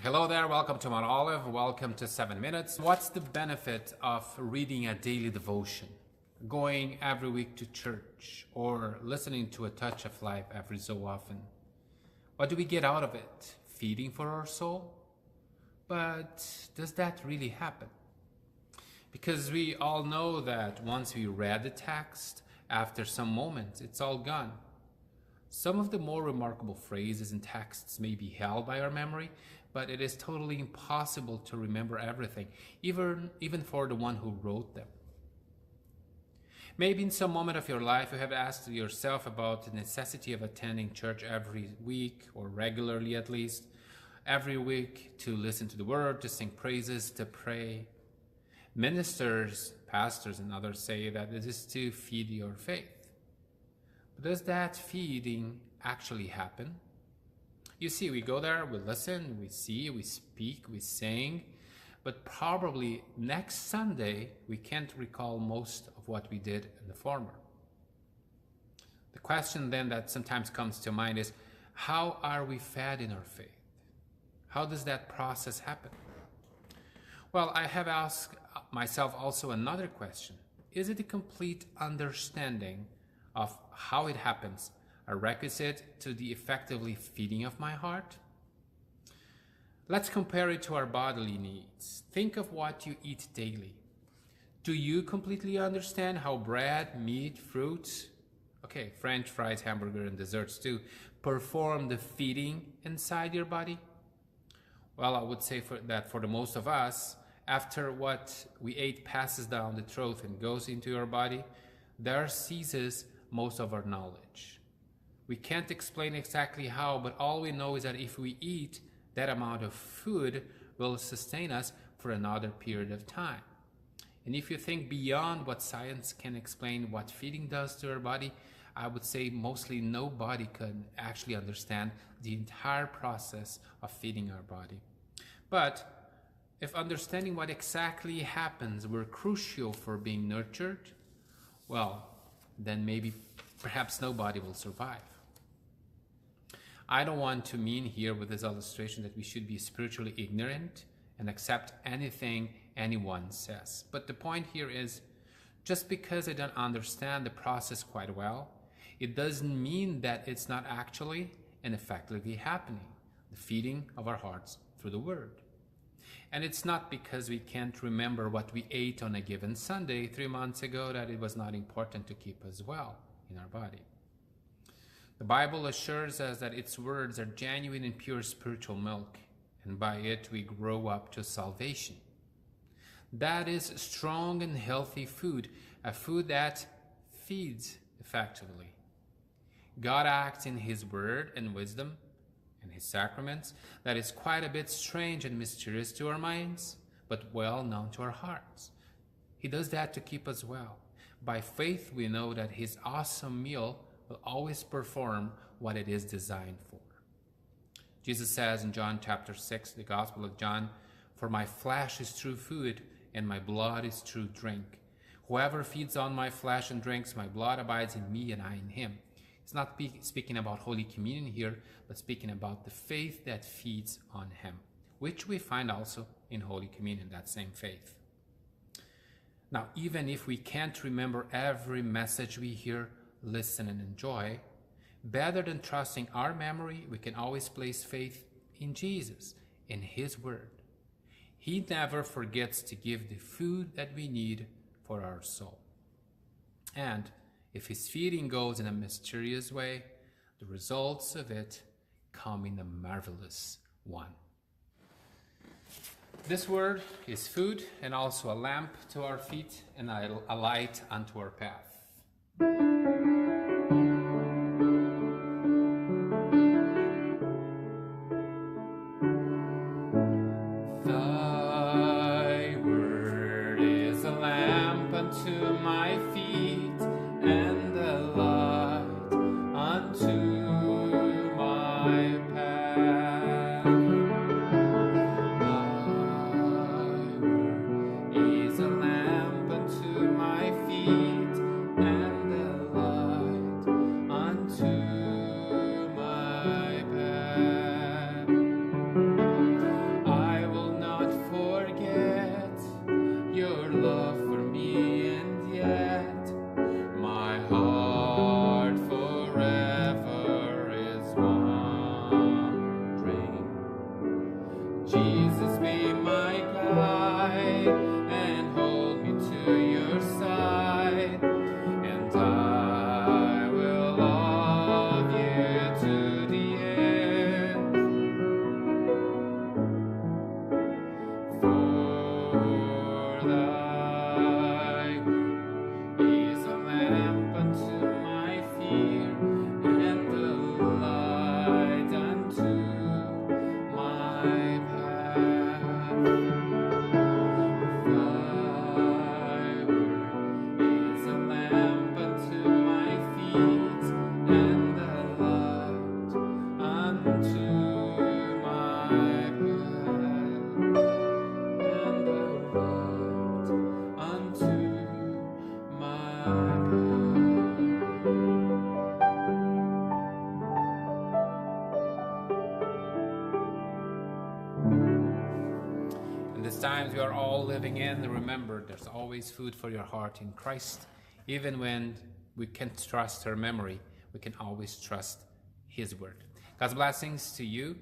Hello there, welcome to Mount Olive, welcome to 7 Minutes. What's the benefit of reading a daily devotion, going every week to church, or listening to A Touch of Life every so often? What do we get out of it? Feeding for our soul? But does that really happen? Because we all know that once we read the text, after some moments, it's all gone. Some of the more remarkable phrases and texts may be held by our memory, but it is totally impossible to remember everything, even for the one who wrote them. Maybe in some moment of your life you have asked yourself about the necessity of attending church every week, or regularly at least, every week, to listen to the word, to sing praises, to pray. Ministers, pastors, and others say that this is to feed your faith. But does that feeding actually happen? You see, we go there, we listen, we see, we speak, we sing, but probably next Sunday we can't recall most of what we did in the former. The question then that sometimes comes to mind is, how are we fed in our faith? How does that process happen? Well, I have asked myself also another question. Is it a complete understanding of how it happens a requisite to the effectively feeding of my heart? Let's compare it to our bodily needs. Think of what you eat daily. Do you completely understand how bread, meat, fruits, French fries, hamburger, and desserts too, perform the feeding inside your body? Well, I would say that for the most of us, after what we ate passes down the throat and goes into your body, there ceases most of our knowledge. We can't explain exactly how, but all we know is that if we eat, that amount of food will sustain us for another period of time. And if you think beyond what science can explain what feeding does to our body, I would say mostly nobody can actually understand the entire process of feeding our body. But if understanding what exactly happens were crucial for being nurtured, well, then perhaps nobody will survive. I don't want to mean here with this illustration that we should be spiritually ignorant and accept anything anyone says. But the point here is, just because I don't understand the process quite well, it doesn't mean that it's not actually and effectively happening, the feeding of our hearts through the Word. And it's not because we can't remember what we ate on a given Sunday 3 months ago that it was not important to keep us well in our body. The Bible assures us that its words are genuine and pure spiritual milk, and by it we grow up to salvation. That is strong and healthy food, a food that feeds effectively. God acts in His word and wisdom and His sacraments that is quite a bit strange and mysterious to our minds, but well known to our hearts. He does that to keep us well. By faith we know that His awesome meal will always perform what it is designed for. Jesus says in John chapter 6, the Gospel of John, "For my flesh is true food, and my blood is true drink. Whoever feeds on my flesh and drinks my blood abides in me, and I in him." It's not speaking about Holy Communion here, but speaking about the faith that feeds on Him, which we find also in Holy Communion, that same faith. Now, even if we can't remember every message we hear, listen, and enjoy, better than trusting our memory, we can always place faith in Jesus, in His Word. He never forgets to give the food that we need for our soul. And if His feeding goes in a mysterious way, the results of it come in a marvelous one. This word is food and also a lamp to our feet and a light unto our path. Thy word is a lamp unto my feet and a light unto my path. Thy word is a lamp unto my feet and a Jesus, be my guide and hold me to your side, and I will love you to the end. For thy word is a lamp unto my feet and the light unto my path. Thy word is a lamp unto my feet and the light unto my path, and the light unto my path. In these times we are all living in, remember there's always food for your heart in Christ. Even when we can't trust our memory, we can always trust His word. God's blessings to you.